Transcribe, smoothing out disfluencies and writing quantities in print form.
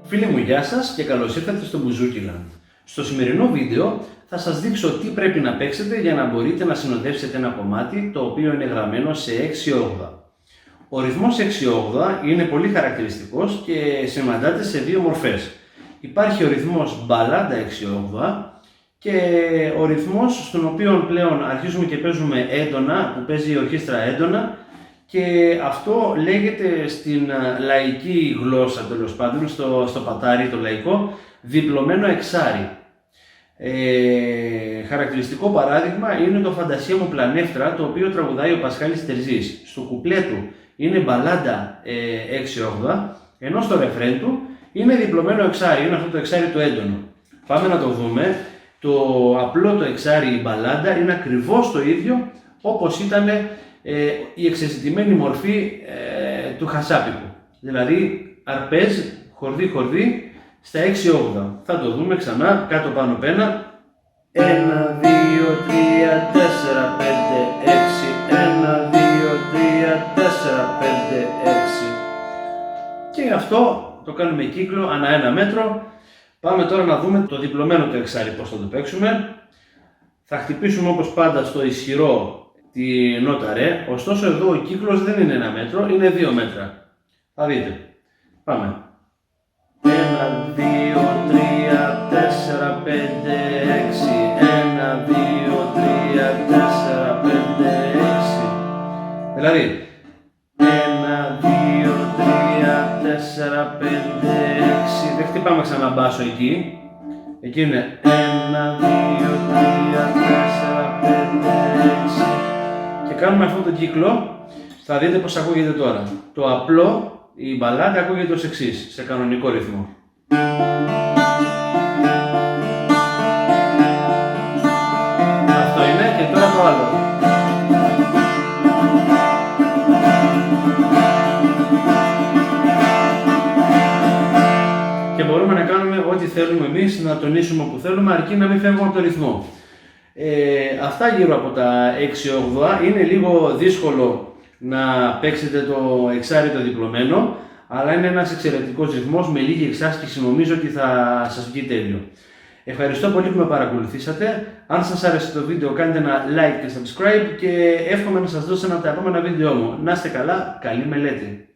Φίλοι μου, γεια σας και καλώς ήρθατε στο Μπουζούκιλαντ. Στο σημερινό βίντεο θα σας δείξω τι πρέπει να παίξετε για να μπορείτε να συνοδεύσετε ένα κομμάτι το οποίο είναι γραμμένο σε 6/8. Ο ρυθμός 6/8 είναι πολύ χαρακτηριστικός και συναντάται σε δύο μορφές. Υπάρχει ο ρυθμός μπαλάντα 6/8 και ο ρυθμός στον οποίο πλέον αρχίζουμε και παίζουμε έντονα, που παίζει η ορχήστρα έντονα, και αυτό λέγεται στην λαϊκή γλώσσα, τέλος πάντων, στο πατάρι το λαϊκό, διπλωμένο εξάρι. Χαρακτηριστικό παράδειγμα είναι το «Φαντασία μου πλανεύτρα», το οποίο τραγουδάει ο Πασχάλης Τερζής. Στο κουπλέ του είναι μπαλάντα 6/8, ενώ στο ρεφρέν του είναι διπλωμένο εξάρι, είναι αυτό το εξάρι το έντονο. Πάμε να το δούμε. Το απλό το εξάρι, η μπαλάντα, είναι ακριβώς το ίδιο όπως ήταν η εξεζητημένη μορφή του χασάπικου. Δηλαδή αρπέζ, χορδί στα 6/8. Θα το δούμε ξανά, κάτω πάνω πένα. 1, 2, 3, 4, 5, 6. 1, 2, 3, 4, 5, 6. Και αυτό το κάνουμε κύκλο ανά ένα μέτρο. Πάμε τώρα να δούμε το διπλωμένο το εξάρι, πώς θα το παίξουμε. Θα χτυπήσουμε όπως πάντα στο ισχυρό τη νότα ρε, ωστόσο εδώ ο κύκλος δεν είναι ένα μέτρο, είναι 2 μέτρα. Θα δείτε. Πάμε. 1, 2, 3, 4, 5, 6. 1, 2, 3, 4, 5, 6. Δηλαδή 1, 2, 3, 4, 5, 6. Δεν χτυπάμε ξανά μπάσο εκεί. Εκεί είναι 1, 2, 3, 4, 5, 6. Και κάνουμε αυτόν τον κύκλο. Θα δείτε πως ακούγεται τώρα. Το απλό, η μπαλάντα, ακούγεται ως εξής, σε κανονικό ρυθμό. Αυτό είναι, και τώρα το άλλο. Και μπορούμε να κάνουμε ό,τι θέλουμε εμείς, να τονίσουμε όπου θέλουμε, αρκεί να μην φεύγουμε από το ρυθμό. Αυτά γύρω από τα 6/8. Είναι λίγο δύσκολο να παίξετε το εξάρι το διπλωμένο, αλλά είναι ένας εξαιρετικός ρυθμός, με λίγη εξάσκηση νομίζω ότι θα σας βγει τέλειο. Ευχαριστώ πολύ που με παρακολουθήσατε. Αν σας άρεσε το βίντεο, κάντε ένα like και subscribe και εύχομαι να σας δώσω ένα από τα επόμενα βίντεο μου. Να είστε καλά, καλή μελέτη!